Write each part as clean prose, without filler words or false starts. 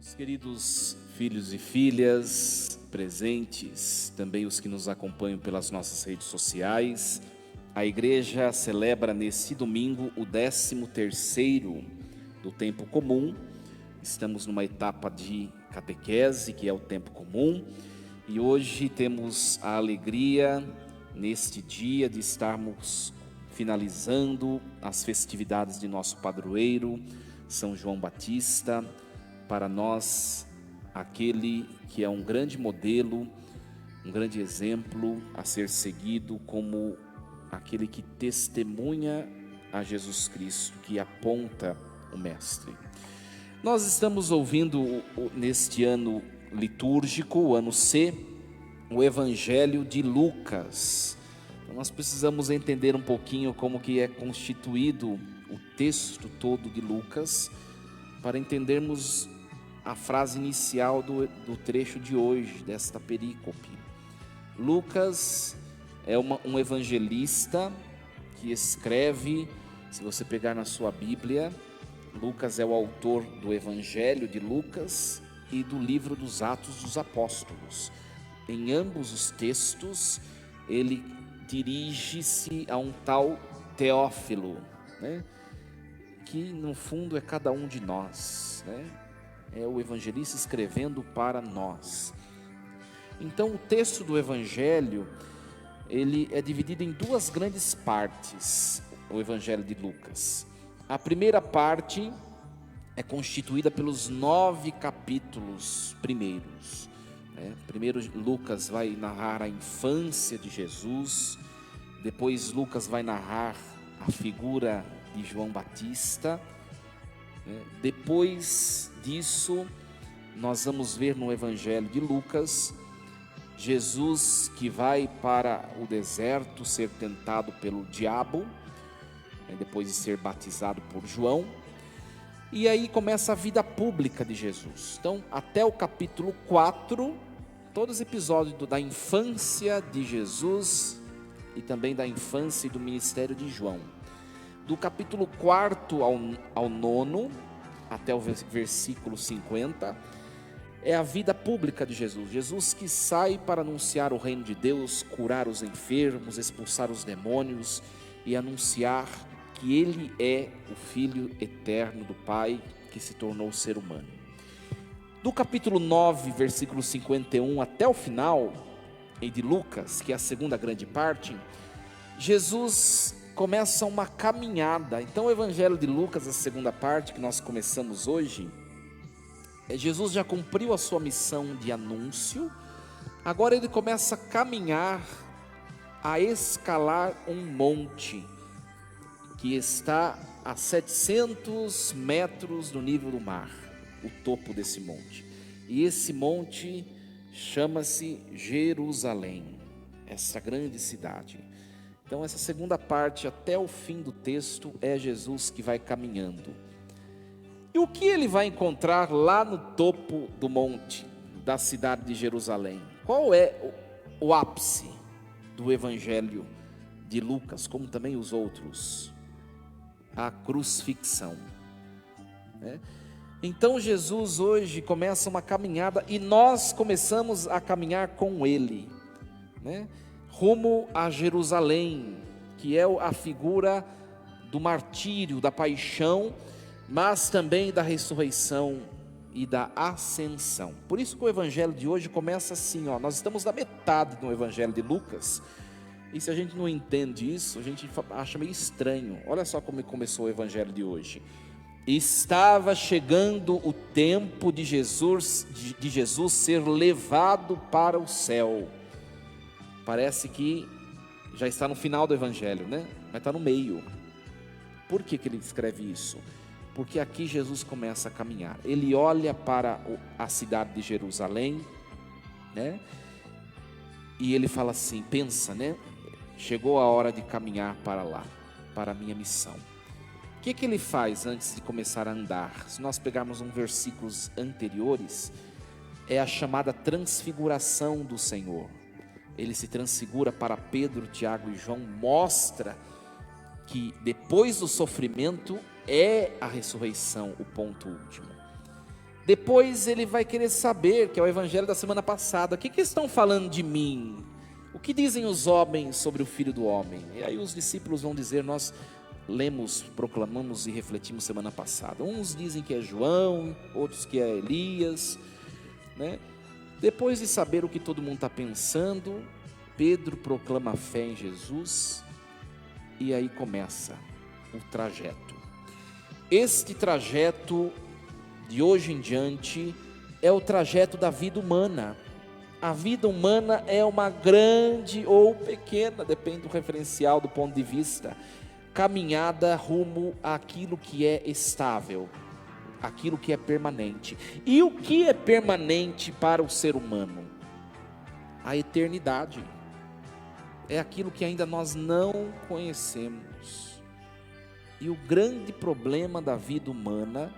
Meus queridos filhos e filhas presentes, também os que nos acompanham pelas nossas redes sociais, a igreja celebra nesse domingo o 13º do tempo comum. Estamos numa etapa de catequese, que é o tempo comum, e hoje temos a alegria, neste dia, de estarmos finalizando as festividades de nosso padroeiro, São João Batista. Para nós, aquele que é um grande modelo, um grande exemplo a ser seguido, como aquele que testemunha a Jesus Cristo, que aponta o Mestre. Nós estamos ouvindo neste ano litúrgico, o ano C, o Evangelho de Lucas. Então nós precisamos entender um pouquinho como que é constituído o texto todo de Lucas, para entendermos a frase inicial do trecho de hoje, desta perícope. Lucas é um evangelista que escreve, se você pegar na sua Bíblia, Lucas é o autor do Evangelho de Lucas e do livro dos Atos dos Apóstolos. Em ambos os textos, ele dirige-se a um tal Teófilo, né? Que no fundo é cada um de nós, né? É o evangelista escrevendo para nós. Então o texto do Evangelho, ele é dividido em duas grandes partes, o Evangelho de Lucas. A primeira parte é constituída pelos 9 capítulos primeiros, né? Primeiro Lucas vai narrar a infância de Jesus, depois Lucas vai narrar a figura de João Batista. Depois disso, nós vamos ver no Evangelho de Lucas, Jesus que vai para o deserto ser tentado pelo diabo, depois de ser batizado por João, e aí começa a vida pública de Jesus. Então, até o capítulo 4, todos os episódios da infância de Jesus e também da infância e do ministério de João. Do capítulo 4 ao 9, até o versículo 50, é a vida pública de Jesus. Jesus que sai para anunciar o reino de Deus, curar os enfermos, expulsar os demônios e anunciar que Ele é o Filho eterno do Pai, que se tornou ser humano. Do capítulo 9, versículo 51 até o final, de Lucas, que é a segunda grande parte, Jesus começa uma caminhada. Então o Evangelho de Lucas, a segunda parte que nós começamos hoje, Jesus já cumpriu a sua missão de anúncio, agora ele começa a caminhar, a escalar um monte, que está a 700 metros do nível do mar, o topo desse monte, e esse monte chama-se Jerusalém, essa grande cidade. Então essa segunda parte, até o fim do texto, é Jesus que vai caminhando. E o que ele vai encontrar lá no topo do monte da cidade de Jerusalém? Qual é o ápice do Evangelho de Lucas, como também os outros? A crucifixão, né? Então Jesus hoje começa uma caminhada e nós começamos a caminhar com ele, né? Rumo a Jerusalém, que é a figura do martírio, da paixão, mas também da ressurreição e da ascensão. Por isso que o Evangelho de hoje começa assim, ó, nós estamos na metade do Evangelho de Lucas, e se a gente não entende isso, a gente acha meio estranho. Olha só como começou o Evangelho de hoje. Estava chegando o tempo de Jesus ser levado para o céu. Parece que já está no final do Evangelho, né? Mas está no meio. Por que ele escreve isso? Porque aqui Jesus começa a caminhar. Ele olha para a cidade de Jerusalém, né? E ele fala assim, pensa, né? Chegou a hora de caminhar para lá, para a minha missão. O que ele faz antes de começar a andar? Se nós pegarmos versículos anteriores, é a chamada transfiguração do Senhor. Ele se transfigura para Pedro, Tiago e João, mostra que depois do sofrimento é a ressurreição o ponto último. Depois ele vai querer saber, que é o evangelho da semana passada, o que estão falando de mim? O que dizem os homens sobre o Filho do Homem? E aí os discípulos vão dizer, nós lemos, proclamamos e refletimos semana passada. Uns dizem que é João, outros que é Elias, né? Depois de saber o que todo mundo está pensando, Pedro proclama a fé em Jesus e aí começa o trajeto. Este trajeto de hoje em diante é o trajeto da vida humana. A vida humana é uma grande ou pequena, depende do referencial, do ponto de vista, caminhada rumo àquilo que é estável, aquilo que é permanente. E o que é permanente para o ser humano? A eternidade. É aquilo que ainda nós não conhecemos. E o grande problema da vida humana,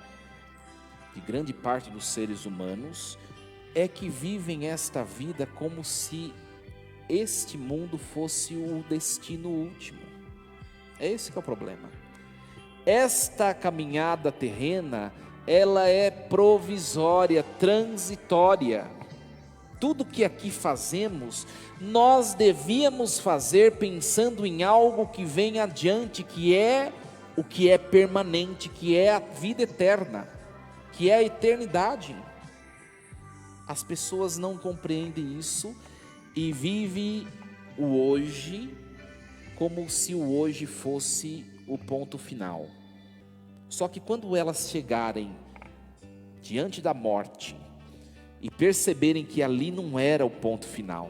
de grande parte dos seres humanos, é que vivem esta vida como se este mundo fosse o destino último. É esse que é o problema. Esta caminhada terrena, ela é provisória, transitória. Tudo que aqui fazemos, nós devíamos fazer pensando em algo que vem adiante, que é o que é permanente, que é a vida eterna, que é a eternidade. As pessoas não compreendem isso e vivem o hoje como se o hoje fosse o ponto final. Só que quando elas chegarem diante da morte e perceberem que ali não era o ponto final,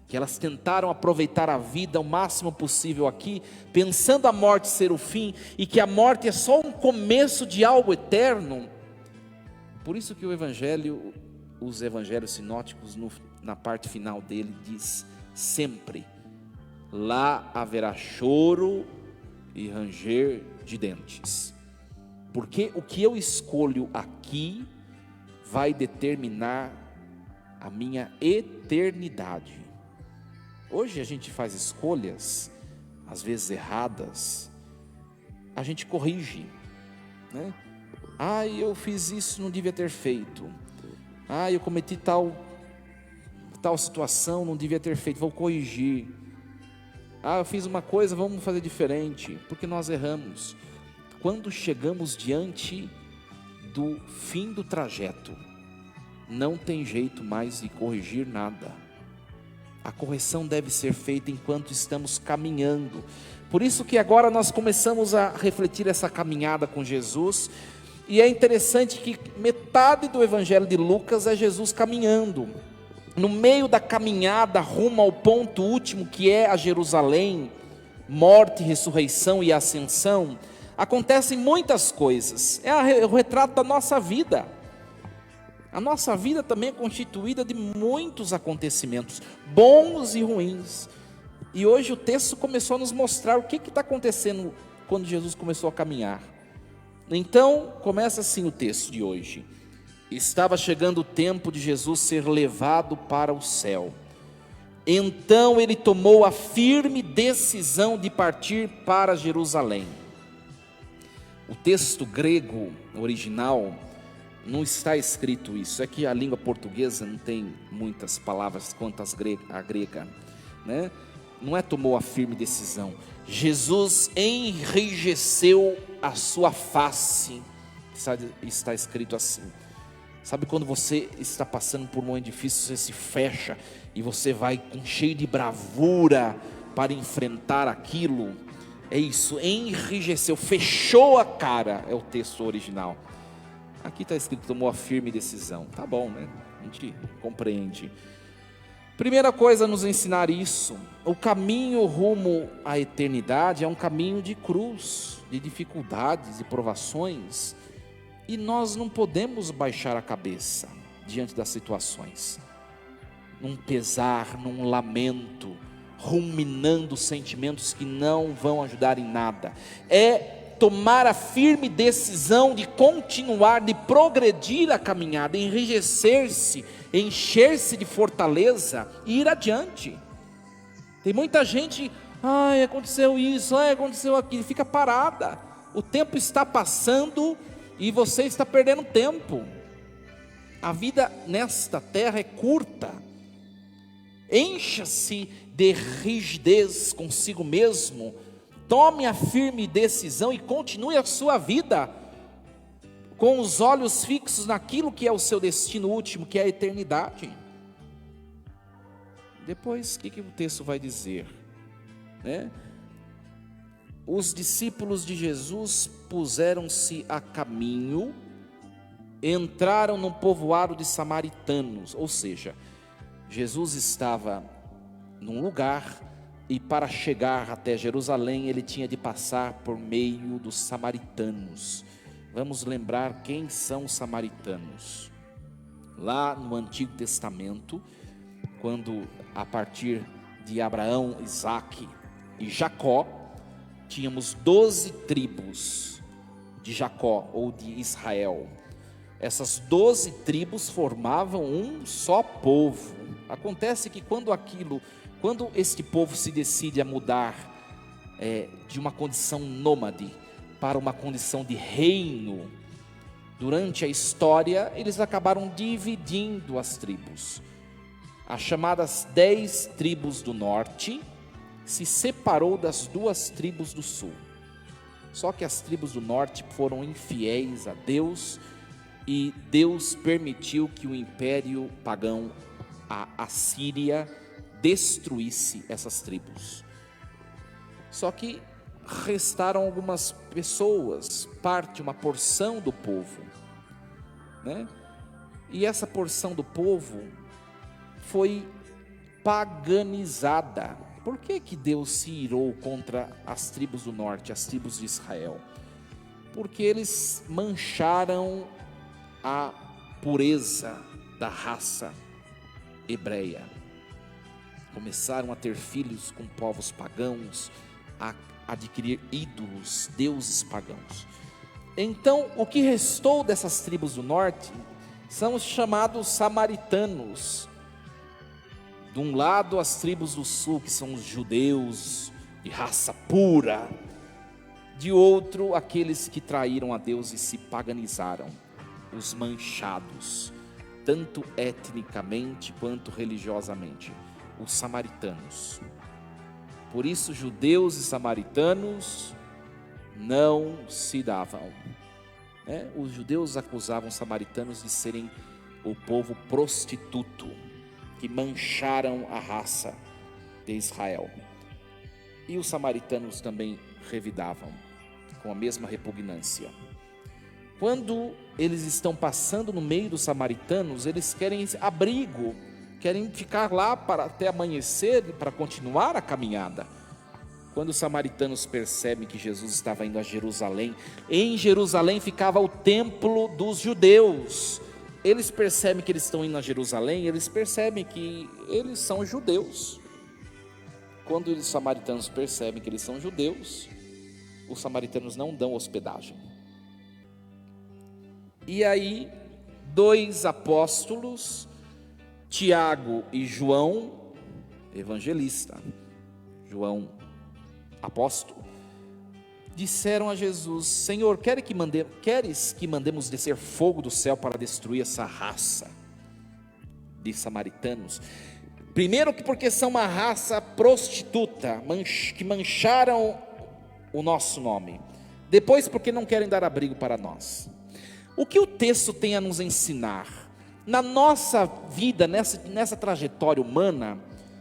que elas tentaram aproveitar a vida o máximo possível aqui, pensando a morte ser o fim e que a morte é só um começo de algo eterno. Por isso que os evangelhos sinóticos, na parte final dele, diz sempre: lá haverá choro e ranger de dentes. Porque o que eu escolho aqui vai determinar a minha eternidade. Hoje a gente faz escolhas, às vezes erradas, a gente corrige, né? Eu fiz isso, não devia ter feito. Eu cometi tal situação, não devia ter feito, vou corrigir. Eu fiz uma coisa, vamos fazer diferente, porque nós erramos. Quando chegamos diante do fim do trajeto, não tem jeito mais de corrigir nada. A correção deve ser feita enquanto estamos caminhando. Por isso que agora nós começamos a refletir essa caminhada com Jesus. E é interessante que metade do evangelho de Lucas é Jesus caminhando. No meio da caminhada rumo ao ponto último, que é a Jerusalém, morte, ressurreição e ascensão, acontecem muitas coisas. É o retrato da nossa vida. A nossa vida também é constituída de muitos acontecimentos, bons e ruins. E hoje o texto começou a nos mostrar o que está acontecendo quando Jesus começou a caminhar. Então, começa assim o texto de hoje. Estava chegando o tempo de Jesus ser levado para o céu. Então ele tomou a firme decisão de partir para Jerusalém. O texto grego original não está escrito isso. É que a língua portuguesa não tem muitas palavras quanto a grega, né? Não é tomou a firme decisão. Jesus enrijeceu a sua face. Está escrito assim. Sabe quando você está passando por um momento difícil, você se fecha e você vai cheio de bravura para enfrentar aquilo? É isso, enrijeceu, fechou a cara, é o texto original. Aqui está escrito, tomou a firme decisão. Tá bom, né? A gente compreende. Primeira coisa a nos ensinar isso: o caminho rumo à eternidade é um caminho de cruz, de dificuldades e provações. E nós não podemos baixar a cabeça diante das situações, num pesar, num lamento, ruminando sentimentos que não vão ajudar em nada. É tomar a firme decisão de continuar, de progredir a caminhada, enrijecer-se, encher-se de fortaleza e ir adiante. Tem muita gente, aconteceu isso, aconteceu aquilo, fica parada. O tempo está passando e você está perdendo tempo. A vida nesta terra é curta. Encha-se de rigidez consigo mesmo. Tome a firme decisão e continue a sua vida com os olhos fixos naquilo que é o seu destino último, que é a eternidade. Depois, o que o texto vai dizer? Os discípulos de Jesus puseram-se a caminho, entraram no povoado de samaritanos, ou seja, Jesus estava num lugar e para chegar até Jerusalém ele tinha de passar por meio dos samaritanos. Vamos lembrar quem são os samaritanos. Lá no Antigo Testamento, quando a partir de Abraão, Isaque e Jacó, tínhamos 12 tribos de Jacó ou de Israel. Essas 12 tribos formavam um só povo. Acontece que quando este povo se decide a mudar de uma condição nômade para uma condição de reino, durante a história eles acabaram dividindo as tribos. As chamadas 10 tribos do norte se separou das 2 tribos do sul. Só que as tribos do norte foram infiéis a Deus e Deus permitiu que o império pagão, a Assíria, destruísse essas tribos. Só que restaram algumas pessoas, uma porção do povo, E essa porção do povo foi paganizada. Por que Deus se irou contra as tribos do norte, as tribos de Israel? Porque eles mancharam a pureza da raça hebreia. Começaram a ter filhos com povos pagãos, a adquirir ídolos, deuses pagãos. Então, o que restou dessas tribos do norte são os chamados samaritanos. De um lado, as tribos do sul, que são os judeus de raça pura. De outro, aqueles que traíram a Deus e se paganizaram, os manchados, tanto etnicamente quanto religiosamente, os samaritanos. Por isso, judeus e samaritanos não se davam. Os judeus acusavam os samaritanos de serem o povo prostituto, que mancharam a raça de Israel. E os samaritanos também revidavam, com a mesma repugnância. Quando eles estão passando no meio dos samaritanos, eles querem abrigo, querem ficar lá até amanhecer, para continuar a caminhada. Quando os samaritanos percebem que Jesus estava indo a Jerusalém, em Jerusalém ficava o templo dos judeus. Eles percebem que eles estão indo a Jerusalém, eles percebem que eles são judeus. Quando os samaritanos percebem que eles são judeus, os samaritanos não dão hospedagem. E aí, 2 apóstolos, Tiago e João, evangelista, João, apóstolo, disseram a Jesus: Senhor, queres que mandemos descer fogo do céu para destruir essa raça de samaritanos? Primeiro, porque são uma raça prostituta, que mancharam o nosso nome. Depois, porque não querem dar abrigo para nós. O que o texto tem a nos ensinar? Na nossa vida, nessa trajetória humana,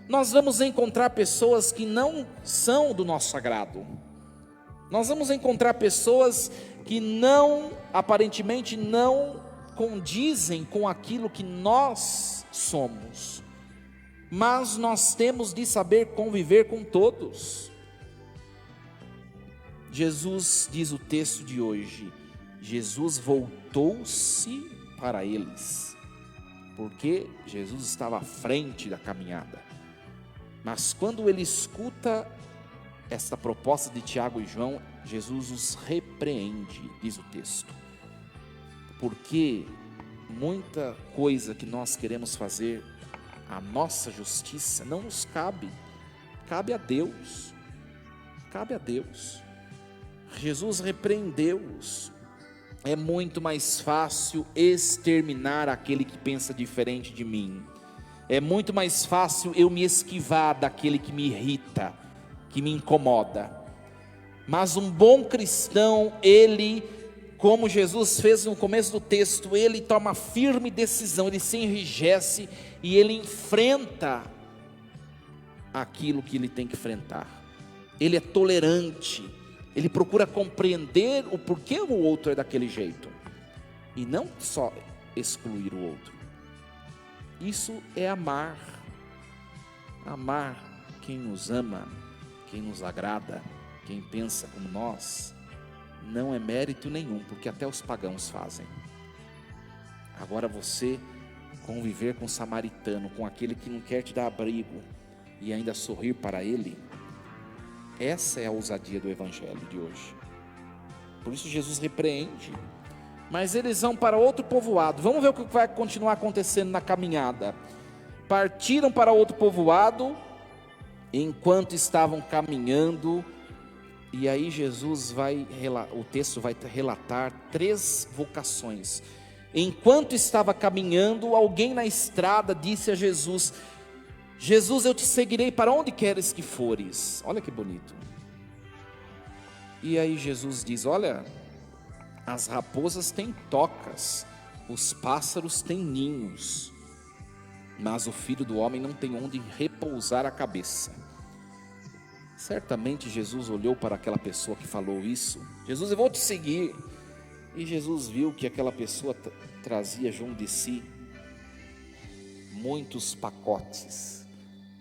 nós vamos encontrar pessoas que não são do nosso agrado. Nós vamos encontrar pessoas que aparentemente não condizem com aquilo que nós somos. Mas nós temos de saber conviver com todos. Jesus, diz o texto de hoje, Jesus voltou-se para eles, porque Jesus estava à frente da caminhada. Mas quando ele escuta esta proposta de Tiago e João, Jesus os repreende, diz o texto, porque muita coisa que nós queremos fazer, a nossa justiça não nos cabe, cabe a Deus, cabe a Deus. Jesus repreendeu-os, é muito mais fácil exterminar aquele que pensa diferente de mim. É muito mais fácil eu me esquivar daquele que me irrita, que me incomoda. Mas um bom cristão, ele, como Jesus fez no começo do texto, ele toma firme decisão, ele se enrijece e ele enfrenta aquilo que ele tem que enfrentar. Ele é tolerante, ele procura compreender o porquê o outro é daquele jeito, e não só excluir o outro. Isso é amar. Amar quem nos ama, quem nos agrada, quem pensa como nós, não é mérito nenhum, porque até os pagãos fazem. Agora você conviver com o samaritano, com aquele que não quer te dar abrigo, e ainda sorrir para ele, essa é a ousadia do evangelho de hoje. Por isso Jesus repreende. Mas eles vão para outro povoado. Vamos ver o que vai continuar acontecendo na caminhada. Partiram para outro povoado, enquanto estavam caminhando, e aí Jesus o texto vai relatar 3 vocações. Enquanto estava caminhando, alguém na estrada disse a Jesus: Jesus, eu te seguirei para onde queres que fores. Olha que bonito. E aí Jesus diz: olha, as raposas têm tocas, os pássaros têm ninhos, mas o Filho do Homem não tem onde repousar a cabeça. Certamente Jesus olhou para aquela pessoa que falou isso. Jesus, eu vou te seguir. E Jesus viu que aquela pessoa trazia junto de si muitos pacotes,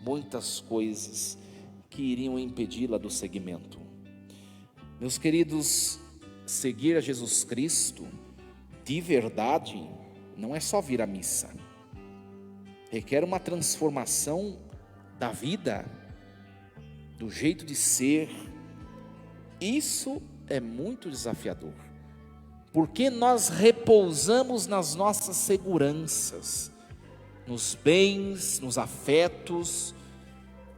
muitas coisas que iriam impedi-la do seguimento. Meus queridos, seguir a Jesus Cristo de verdade não é só vir à missa. Requer uma transformação da vida, do jeito de ser. Isso é muito desafiador, porque nós repousamos nas nossas seguranças, nos bens, nos afetos,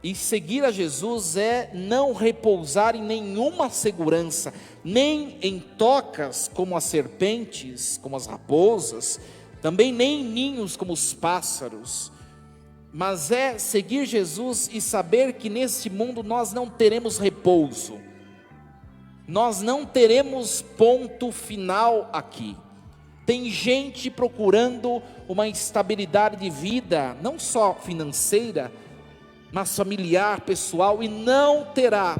e seguir a Jesus é não repousar em nenhuma segurança, nem em tocas como as serpentes, como as raposas, também nem em ninhos como os pássaros, mas é seguir Jesus e saber que neste mundo nós não teremos repouso, nós não teremos ponto final aqui. Tem gente procurando uma estabilidade de vida, não só financeira, mas familiar, pessoal, e não terá,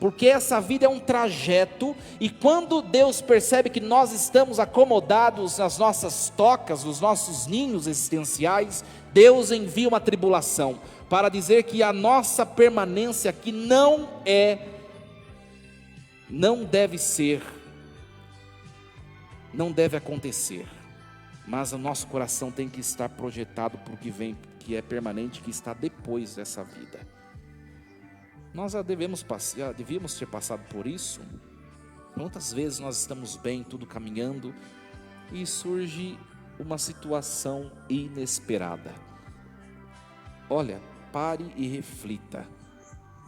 porque essa vida é um trajeto, e quando Deus percebe que nós estamos acomodados nas nossas tocas, nos nossos ninhos existenciais, Deus envia uma tribulação, para dizer que a nossa permanência aqui não deve acontecer, mas o nosso coração tem que estar projetado para o que vem, que é permanente, que está depois dessa vida. Nós já devíamos ter passado por isso. Quantas vezes nós estamos bem, tudo caminhando, e surge uma situação inesperada. Olha, pare e reflita.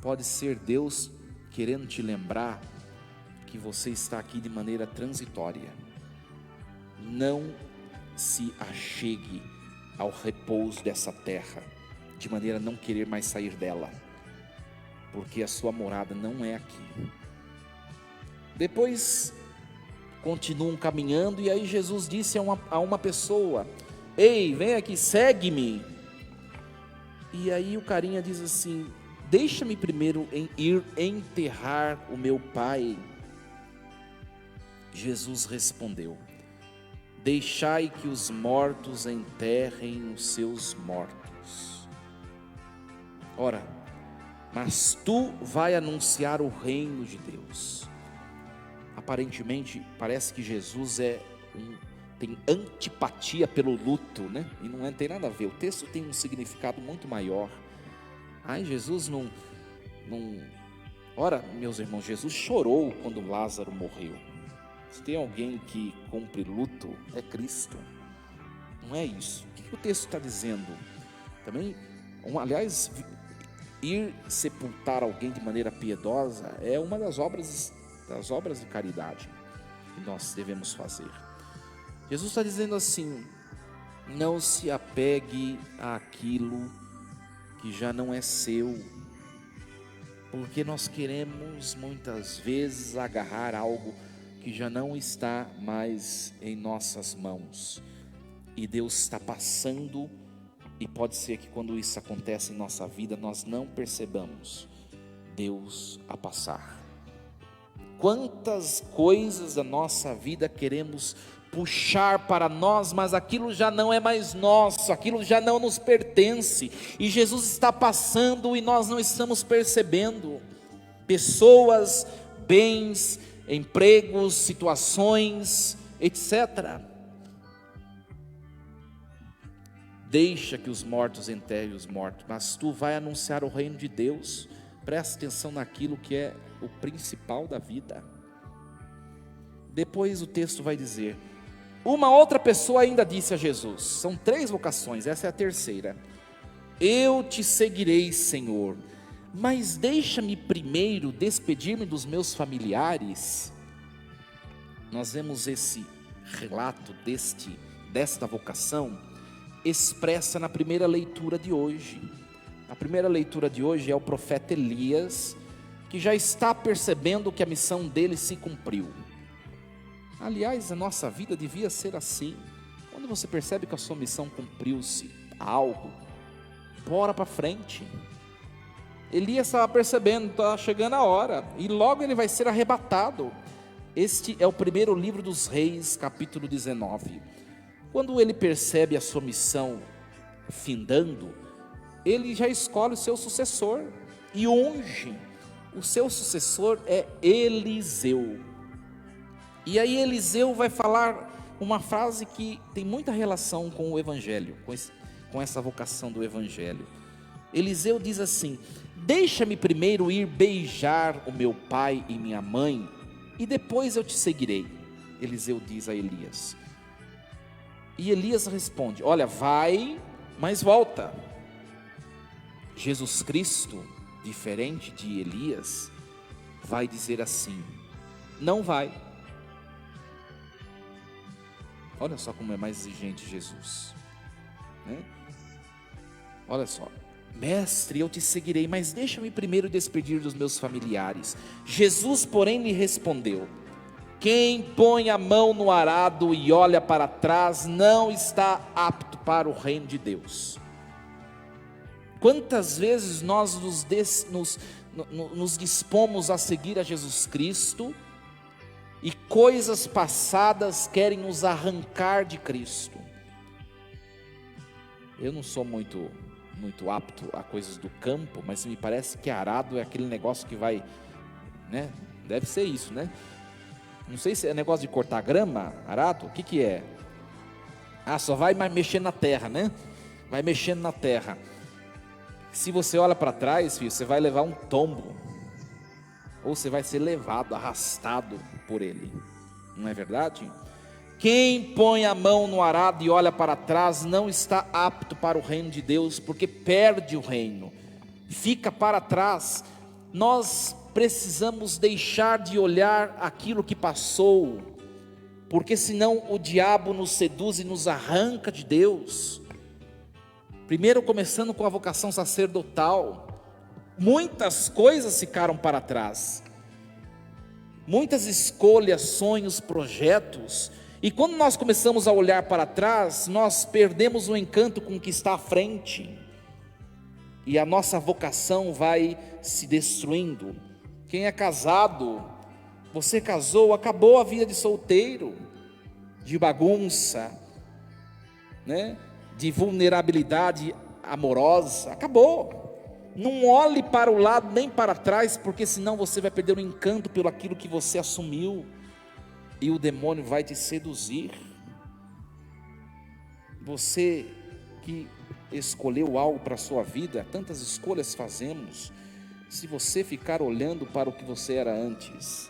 Pode ser Deus querendo te lembrar que você está aqui de maneira transitória. Não se achegue ao repouso dessa terra, de maneira a não querer mais sair dela, porque a sua morada não é aqui. Depois continuam caminhando, e aí Jesus disse a uma pessoa: ei, vem aqui, segue-me. E aí o carinha diz assim: deixa-me primeiro ir enterrar o meu pai. Jesus respondeu: deixai que os mortos enterrem os seus mortos. Ora, mas tu vai anunciar o reino de Deus. Aparentemente, parece que Jesus tem antipatia pelo luto, né? E não tem nada a ver. O texto tem um significado muito maior. Jesus não... Ora, meus irmãos, Jesus chorou quando Lázaro morreu. Se tem alguém que cumpre luto, é Cristo. Não é isso. O que o texto está dizendo? Também, aliás, ir sepultar alguém de maneira piedosa é uma das obras de caridade. que nós devemos fazer. Jesus está dizendo assim: não se apegue àquilo que já não é seu, porque nós queremos muitas vezes agarrar algo que já não está mais em nossas mãos, e Deus está passando, e pode ser que quando isso acontece em nossa vida nós não percebamos Deus a passar. Quantas coisas da nossa vida queremos puxar para nós, mas aquilo já não é mais nosso, aquilo já não nos pertence, e Jesus está passando e nós não estamos percebendo. Pessoas, bens, empregos, situações, etc. Deixa que os mortos enterrem os mortos, mas tu vai anunciar o reino de Deus. Presta atenção naquilo que é o principal da vida. Depois o texto vai dizer: uma outra pessoa ainda disse a Jesus, são 3 vocações, essa é a terceira: eu te seguirei, Senhor, mas deixa-me primeiro despedir-me dos meus familiares. Nós vemos esse relato desta vocação expressa na primeira leitura de hoje. A primeira leitura de hoje é o profeta Elias, que já está percebendo que a missão dele se cumpriu. Aliás, a nossa vida devia ser assim. Quando você percebe que a sua missão cumpriu-se, algo, bora para frente. Elias estava percebendo, está chegando a hora, e logo ele vai ser arrebatado. Este é o primeiro livro dos Reis, capítulo 19. Quando ele percebe a sua missão findando, ele já escolhe o seu sucessor e unge. O seu sucessor é Eliseu. E aí Eliseu vai falar uma frase que tem muita relação com o Evangelho, com essa vocação do Evangelho. Eliseu diz assim: deixa-me primeiro ir beijar o meu pai e minha mãe, e depois eu te seguirei. Eliseu diz a Elias. E Elias responde: olha, vai, mas volta. Jesus Cristo, diferente de Elias, vai dizer assim: não vai. Olha só como é mais exigente Jesus, né? Olha só: mestre, eu te seguirei, mas deixa-me primeiro despedir dos meus familiares. Jesus, porém, lhe respondeu: quem põe a mão no arado e olha para trás não está apto para o reino de Deus. Quantas vezes nós nos dispomos a seguir a Jesus Cristo e coisas passadas querem nos arrancar de Cristo? Eu não sou muito apto a coisas do campo, mas me parece que arado é aquele negócio que vai, né? Deve ser isso, né? Não sei se é negócio de cortar grama, arado, o que é? Ah, só vai mexendo na terra, né? Vai mexendo na terra. Se você olha para trás, filho, você vai levar um tombo, ou você vai ser levado, arrastado por ele, não é verdade? Quem põe a mão no arado e olha para trás não está apto para o reino de Deus, porque perde o reino, fica para trás. Nós precisamos deixar de olhar aquilo que passou, porque senão o diabo nos seduz e nos arranca de Deus. Primeiro, começando com a vocação sacerdotal, muitas coisas ficaram para trás, muitas escolhas, sonhos, projetos, e quando nós começamos a olhar para trás, nós perdemos o encanto com o que está à frente, e a nossa vocação vai se destruindo. Quem é casado, você casou, acabou a vida de solteiro, de bagunça, né? De vulnerabilidade amorosa, acabou. Não olhe para o lado nem para trás, porque senão você vai perder o encanto pelo aquilo que você assumiu, e o demônio vai te seduzir. Você que escolheu algo para a sua vida, tantas escolhas fazemos. Se você ficar olhando para o que você era antes,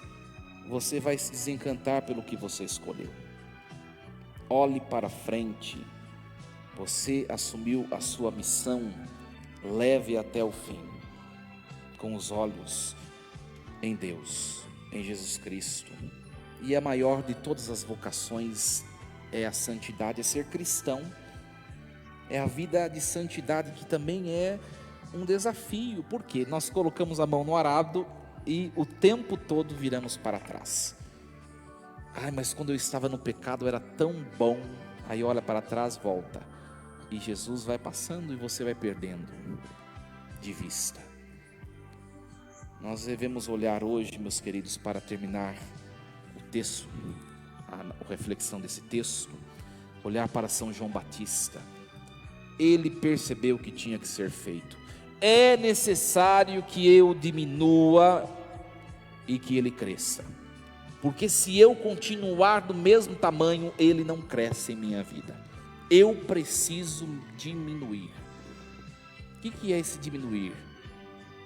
você vai se desencantar pelo que você escolheu. Olhe para frente. Você assumiu a sua missão, leve até o fim, com os olhos em Deus, em Jesus Cristo. E a maior de todas as vocações é a santidade, é ser cristão. É a vida de santidade que também é um desafio, porque nós colocamos a mão no arado e o tempo todo viramos para trás. Ai, mas quando eu estava no pecado era tão bom. Aí olha para trás, volta. E Jesus vai passando e você vai perdendo de vista. Nós devemos olhar hoje, meus queridos, para terminar o texto, a reflexão desse texto, olhar para São João Batista. Ele percebeu o que tinha que ser feito. É necessário que eu diminua e que ele cresça. Porque se eu continuar do mesmo tamanho, ele não cresce em minha vida. Eu preciso diminuir. O que é esse diminuir?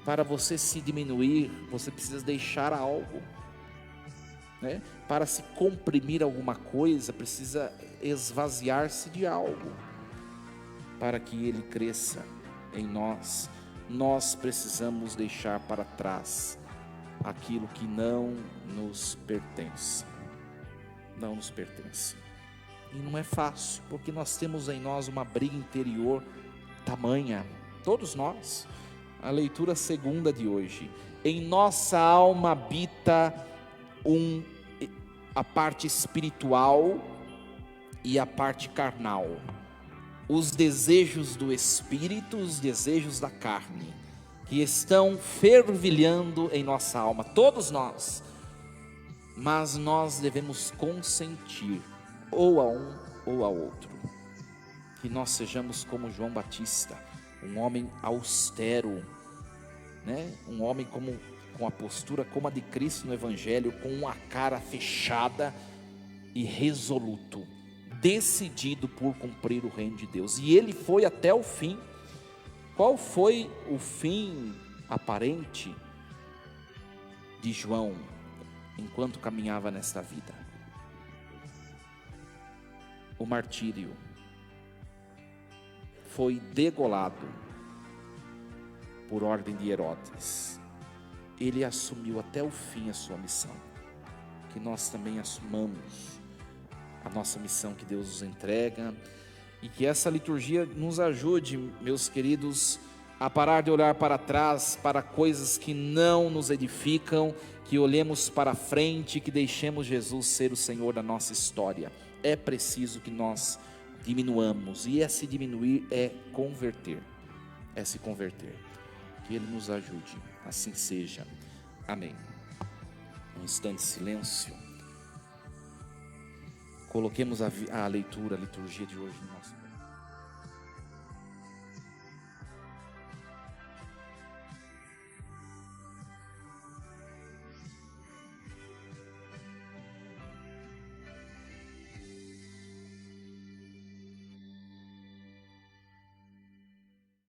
Para você se diminuir, você precisa deixar algo, né? Para se comprimir alguma coisa, precisa esvaziar-se de algo. Para que ele cresça em nós, nós precisamos deixar para trás aquilo que não nos pertence. Não nos pertence. E não é fácil, porque nós temos em nós uma briga interior tamanha, todos nós. A leitura segunda de hoje: em nossa alma habita a parte espiritual e a parte carnal, os desejos do espírito, os desejos da carne, que estão fervilhando em nossa alma, todos nós. Mas nós devemos consentir ou a um ou a outro. Que nós sejamos como João Batista, um homem austero, né? Um homem com a postura como a de Cristo no Evangelho, com a cara fechada e resoluto, decidido por cumprir o reino de Deus. E ele foi até o fim. Qual foi o fim aparente de João enquanto caminhava nesta vida? O martírio. Foi degolado por ordem de Herodes. Ele assumiu até o fim a sua missão. Que nós também assumamos a nossa missão que Deus nos entrega, e que essa liturgia nos ajude, meus queridos, a parar de olhar para trás, para coisas que não nos edificam, que olhemos para frente, que deixemos Jesus ser o Senhor da nossa história. É preciso que nós diminuamos, e esse diminuir é converter, é se converter. Que Ele nos ajude, assim seja. Amém. Um instante de silêncio. Coloquemos a liturgia de hoje no nosso